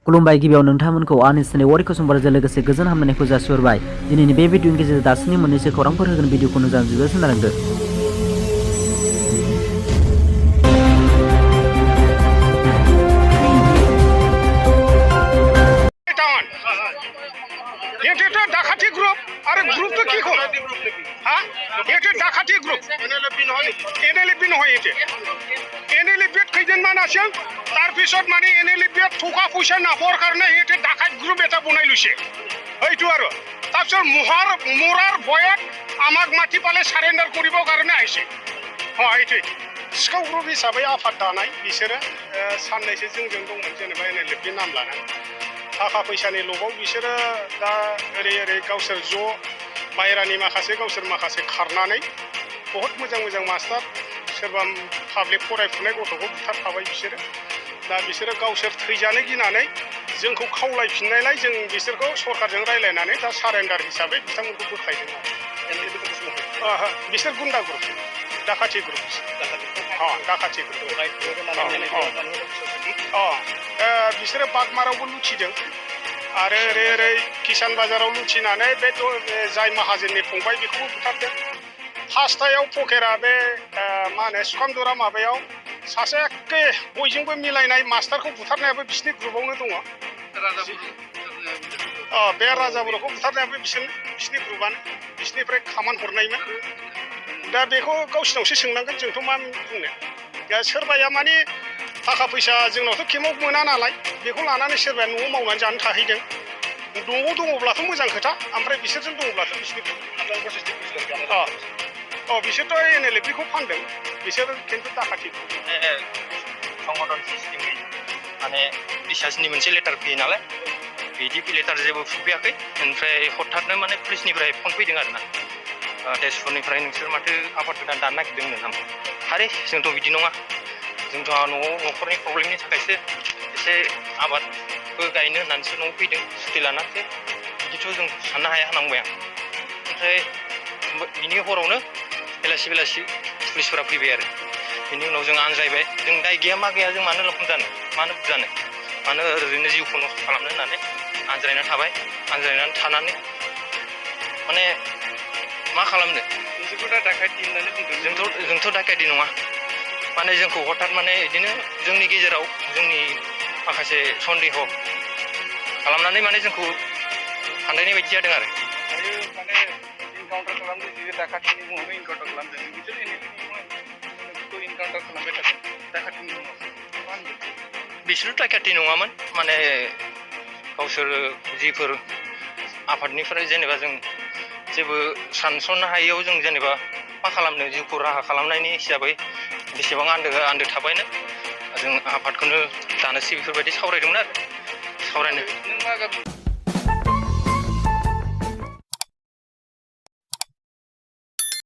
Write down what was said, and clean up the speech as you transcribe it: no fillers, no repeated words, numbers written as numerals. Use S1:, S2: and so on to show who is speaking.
S1: खुलुमबाय गिबियाव नोंथांमोनखौ आंनि चेनेल वारिखौ समबारजों लोगोसे गोजोन हामलायनायखौ जासिहरबाय। दिनैनि बे भिडिअनि गेजेरजों दासिमनि मोननैसो खौरांफोर होगोन भिडिअखौ मोजां जोबजासिम नायलांदो।
S2: ডাকাতি গ্রুপ আর গ্রুপ তো কি কম হ্যাঁ এটা ডাকাতি গ্রুপ এনএলএফ নহয় এটা এনএলএফ কেইজনমান আছে তাৰপিছত মানে এনএলএফ ঠকা পইচা নাপৰ কাৰণে এটা ডাকাত গ্ৰুপ এটা বনাই লৈছে এইটো আৰু তাৰপিছত মোৰাৰ বয়াত আমাক মাতি পালে সাৰেন্ডাৰ কৰিবৰ কাৰণে আহিছে হয় এইটোৱে सिखाव ग्रुप हिसाबै आफाद दानाय बिसोरो साननैसो जोंजों दंमोन जेनेबा एनएलएफनि नाम लानानै थाखा फैसानि लबाव बिसोरो दा ओरै गावसोर ज' बाहेरानि माखासे गावसोर माखासे खारनानै बहुत मोजां मास्टार सोरबा पाब्लिक फरायफुनाय गथ'खौ बुथारखाबाय बिसोरो दा बिसोरो गावसोर थैजानो गिनानै जोंखौ खावलायफिननायलाय जों बिसोरखौ सरकारजों रायलायनानै दा सारेन्डार हिसाबै बिथांमोनखौ बोखायदों बिसोर गुन्डा ग्रुप डाकाति ग्रुप डाकाति ग्रुप बिसोरो बागमारावबो लुथिदों आरो ओरै किसान बाजाराव लुथिनानै बे जाय माहाजोननि फंबाय बेखौबो बुथारदों फार्स्टआव पकेरा बे मा होनो सुखामदरा माबायाव सासे एखे बयजोंबो मिलायनाय मास्टारखौ बुथारनायाबो बिसिनि ग्रुपआवनो दङ बे राजा बर'खौ बुथारनायाबो बिसिनि ग्रुपआनो बिसिनिफ्राय खामान हरनायमोन दा बेखौ गावसिनावसो सोंनांगोन जोंथ' मा बुंनो सोरबाया माने थाखा फैसा जोंनावथ' केमाव मोना नालाय बेखौ लानानै सोरबाया न'आव मावनानै जानो थाहैदों न'आव दङब्लाथ' मोजां खोथा ओमफ्राय बिसोरजों दङब्लाथ' बिसिनि बिसोरथ' एनएलएफखौ फानदों बिसोर खिन्थु डाकाति
S3: संगठन सिस्टेमै माने डिसासनि मोनसे लेटार फैयो नालाय बिदि लेटार जेबो फैयाखै ओमफ्राय हठाथनो माने पुलिसनिफ्राय फन फैदों आरोना तेजपुरनिफ्राय नोंसोर माथो आबाद गोदान दानो नागिरदों होननानै आरे जोंथ' बिदि नङा जोंथ' न'खरनि प्रब्लेमनि थाखायसो एसे आबादबो गायनो होननानैसो न'आव फैदों सुथि लानानैसो बिदिथ' जों साननो हाया होननांबाय आं ओमफ्राय बिनि हरावनो बेलासि पुलिसफोरा फैबाय आरो बिनि उनाव जों आनज्रायबाय जों दाय गैया मा गैया जों मानो लखम जानो मानो बुजानो मानो ओरैनो जिउखौ नस्थ' खालामनो होननानै आनज्रायनानै थाबाय आनज्रायनानै थानानै माने मा खालामनो जोंथ' डाकाति नङा माने जोंखौ हठात माने बिदिनो जोंनि गेजेराव जोंनि माखासे सन्देह खालामनानै माने जोंखौ फान्दायनाय बायदि जादों आरो
S2: माने इनकाउन्टार खालामदों जे डाकातिनि मुङावनो इनकाउन्टार खालामदों बिसोर एनएलएफखौ इनकाउन्टार खालामबाय थादों डाकातिनि मुङाव
S3: बिसोर डाकाति नङामोन माने गावसोर जिफोर आफादनिफ्राय जेनेबा जों जेबो सानस'नो हायैयाव जों जेनेबा मा खालामनो जिउखौ राहा खालामनायनि हिसाबै बेसेबां आन्दो थाबायनो जों आफादखौनो दानोसै बेफोरबायदि सावरायदोंमोन आरो सावरायनो